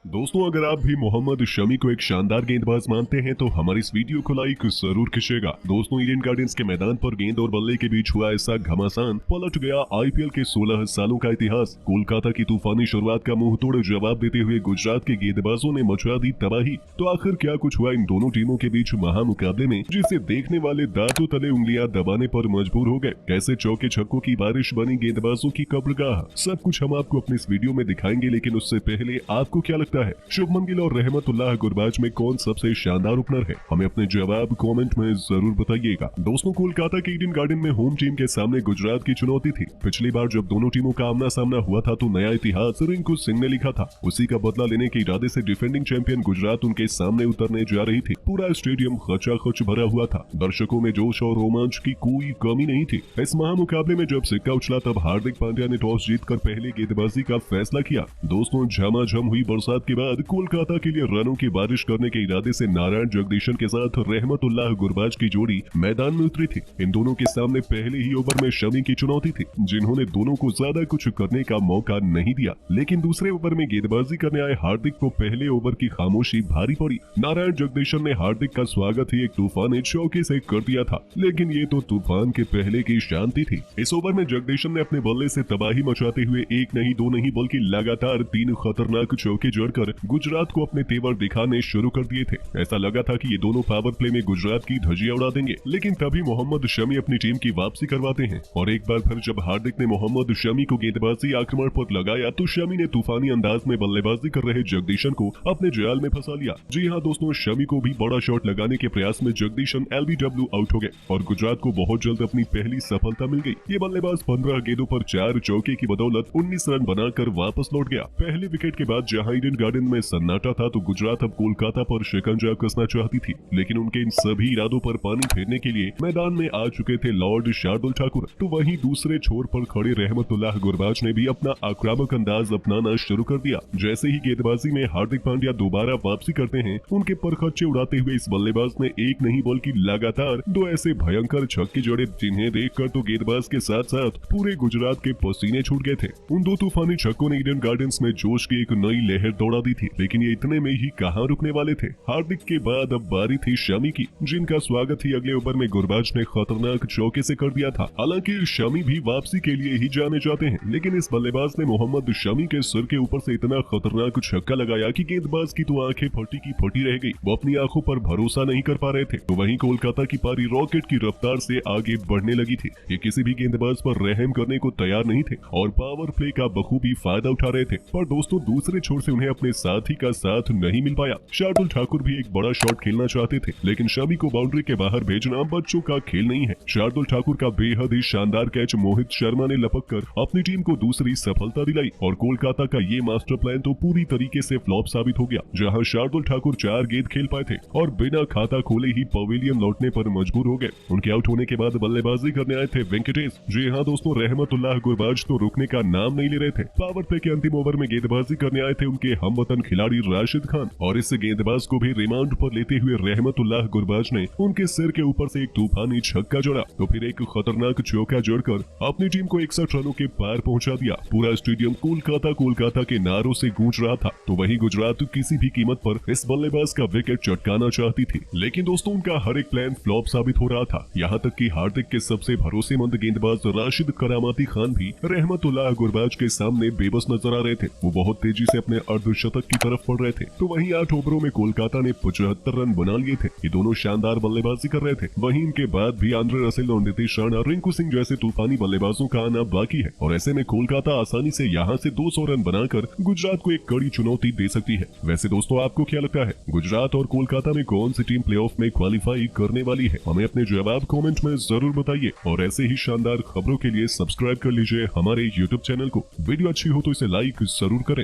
दोस्तों, अगर आप भी मोहम्मद शमी को एक शानदार गेंदबाज मानते हैं तो हमारी इस वीडियो को लाइक जरूर कीजिएगा। दोस्तों, ईडन गार्डन्स के मैदान पर गेंद और बल्ले के बीच हुआ ऐसा घमासान पलट गया आईपीएल के 16 सालों का इतिहास। कोलकाता की तूफानी शुरुआत का मुंह तोड़ जवाब देते हुए गुजरात के गेंदबाजों ने मचा दी तबाही। तो आखिर क्या कुछ हुआ इन दोनों टीमों के बीच महामुकाबले में, जिसे देखने वाले दांतों तले उंगलियां दबाने पर मजबूर हो गए। कैसे चौके छक्कों की बारिश बनी गेंदबाजों की कब्रगाह, सब कुछ हम आपको अपनी इस वीडियो में दिखाएंगे। लेकिन उससे पहले आपको क्या लगता है, शुभमन गिल और रहमतुल्लाह गुरबाज में कौन सबसे शानदार ओपनर है? हमें अपने जवाब कमेंट में जरूर बताइएगा। दोस्तों, कोलकाता के ईडन गार्डन में होम टीम के सामने गुजरात की चुनौती थी। पिछली बार जब दोनों टीमों का आमना सामना हुआ था तो नया इतिहास रिंकू सिंह ने लिखा था। उसी का बदला लेने के इरादे से डिफेंडिंग चैंपियन गुजरात उनके सामने उतरने जा रही थी। पूरा स्टेडियम खचाखच भरा हुआ था। दर्शकों में जोश और रोमांच की कोई कमी नहीं थी। इस महामुकाबले में जब सिक्का उछला तब हार्दिक पांड्या ने टॉस जीतकर पहले गेंदबाजी का फैसला किया। दोस्तों, झमाझम हुई बरसात के बाद कोलकाता के लिए रनों की बारिश करने के इरादे से नारायण जगदीशन के साथ रहमतुल्लाह गुरबाज की जोड़ी मैदान में उतरी थी। इन दोनों के सामने पहले ही ओवर में शमी की चुनौती थी, जिन्होंने दोनों को ज्यादा कुछ करने का मौका नहीं दिया। लेकिन दूसरे ओवर में गेंदबाजी करने आए हार्दिक को पहले ओवर की खामोशी भारी पड़ी। नारायण जगदीशन ने हार्दिक का स्वागत ही एक तूफानी चौके से कर दिया था, लेकिन ये तो तूफान के पहले की शांति थी। इस ओवर में जगदीशन ने अपने बल्ले से तबाही मचाते हुए एक नहीं दो नहीं बल्कि लगातार 3 खतरनाक चौके जड़कर गुजरात को अपने तेवर दिखाने शुरू कर दिए थे। ऐसा लगा था कि ये दोनों पावर प्ले में गुजरात की धज्जियां उड़ा देंगे। लेकिन तभी मोहम्मद शमी अपनी टीम की वापसी करवाते हैं और एक बार फिर जब हार्दिक ने मोहम्मद शमी को गेंदबाजी आक्रमण पर लगाया तो शमी ने तूफानी अंदाज में बल्लेबाजी कर रहे जगदीशन को अपने जाल में फंसा लिया। जी हाँ दोस्तों, शमी को भी बड़ा शॉट लगाने के प्रयास में जगदीशन एलबीडब्ल्यू आउट हो गए और गुजरात को बहुत जल्द अपनी पहली सफलता मिल गई। ये बल्लेबाज 15 गेंदों पर 4 चौके की बदौलत 19 रन बनाकर वापस लौट गया। पहले विकेट के बाद जहां ईडन गार्डन में सन्नाटा था तो गुजरात अब कोलकाता पर शिकंजा कसना चाहती थी। लेकिन उनके इन सभी इरादों पर पानी फेरने के लिए मैदान में आ चुके थे लॉर्ड शार्दुल ठाकुर। तो वहीं दूसरे छोर पर खड़े रहमतुल्लाह गुरबाज ने भी अपना आक्रामक अंदाज अपनाना शुरू कर दिया। जैसे ही गेंदबाजी में हार्दिक पांड्या दोबारा वापसी करते हैं, उनके परखच्चे उड़ाते हुए इस बल्लेबाज ने एक नहीं बल्कि लगातार 2 ऐसे भयंकर छक्के जोड़े, जिन्हें देखकर तो गेंदबाज के साथ साथ पूरे गुजरात के पसीने छूट गए थे। उन 2 तूफानी छक्कों ने ईडन गार्डन्स में जोश की एक नई लहर दौड़ा दी थी। लेकिन ये इतने में ही कहां रुकने वाले थे। हार्दिक के बाद अब बारी थी शमी की, जिनका स्वागत ही अगले ओवर में गुरबाज ने खतरनाक चौके से कर दिया था। हालांकि शमी भी वापसी के लिए ही जाने जाते हैं, लेकिन इस बल्लेबाज ने मोहम्मद शमी के सिर के ऊपर से इतना खतरनाक छक्का लगाया कि गेंदबाज की तो आंखें फटी की फटी रह गई। वो अपनी आंखों पर भरोसा नहीं कर पा रहे थे। तो वहीं कोलकाता की पारी रॉकेट की रफ्तार से आगे बढ़ने लगी थी। ये किसी भी गेंदबाज पर रहम करने को तैयार नहीं थे और पावर प्ले का बखूबी फायदा उठा रहे थे। पर दोस्तों, दूसरे छोर से उन्हें अपने साथी का साथ नहीं मिल पाया। शार्दुल ठाकुर भी एक बड़ा शॉट खेलना चाहते थे, लेकिन शमी को बाउंड्री के बाहर भेजना बच्चों का खेल नहीं है। शार्दुल ठाकुर का बेहद ही शानदार कैच मोहित शर्मा ने लपककर अपनी टीम को दूसरी सफलता दिलाई और कोलकाता का ये मास्टर प्लान तो पूरी तरीके से फ्लॉप साबित हो गया। जहां शार्दुल ठाकुर 4 गेंद खेल पाए थे और बिना खाता खोले ही पवेलियन लौटने पर मजबूर हो गए। उनके आउट होने के बाद बल्लेबाजी करने आए थे वेंकटेश। जी हाँ दोस्तों, रहमतुल्लाह गुरबाज तो रुकने का नाम नहीं ले रहे थे। पावर प्ले के अंतिम ओवर में गेंदबाजी करने आए थे उनके हमवतन खिलाड़ी राशिद खान और इस गेंदबाज को भी रिमांड पर लेते हुए रहमतुल्लाह गुरबाज ने उनके सिर के ऊपर से एक तूफानी छक्का जोड़ा तो फिर एक खतरनाक चौका जोड़कर अपनी टीम को 61 रनों के पार पहुंचा दिया। पूरा स्टेडियम कोलकाता कोलकाता के नारों से गूंज रहा था। तो वहीं गुजरात किसी भी कीमत पर इस बल्लेबाज का विकेट चटकाना चाहती थी, लेकिन दोस्तों उनका हर एक प्लान फ्लॉप साबित हो रहा था। यहाँ तक कि हार्दिक के सबसे भरोसेमंद गेंदबाज राशिद करामाती खान भी रहमतुल्लाह गुरबाज के सामने बेबस नजर आ रहे थे। वो बहुत तेजी से अपने अर्धशतक की तरफ बढ़ रहे थे। तो वहीं 8 ओवरों में कोलकाता ने 75 रन बना लिए थे। ये दोनों शानदार बल्लेबाजी कर रहे थे। वहीं इनके बाद भी आंद्रे रसेल और नीतीश राणा, रिंकू सिंह जैसे तूफानी बल्लेबाजों का आना बाकी है और ऐसे में कोलकाता आसानी से यहाँ से 200 रन बनाकर गुजरात को एक कड़ी चुनौती दे सकती है। वैसे दोस्तों, आपको क्या लगता है, गुजरात और कोलकाता में कौन सी टीम प्लेऑफ में क्वालिफाई करने वाली है? हमें अपने जवाब कमेंट में जरूर बताइए और ऐसे ही शानदार खबरों के लिए सब्सक्राइब कर लीजिए हमारे यूट्यूब चैनल को। वीडियो अच्छी हो तो इसे लाइक जरूर करें।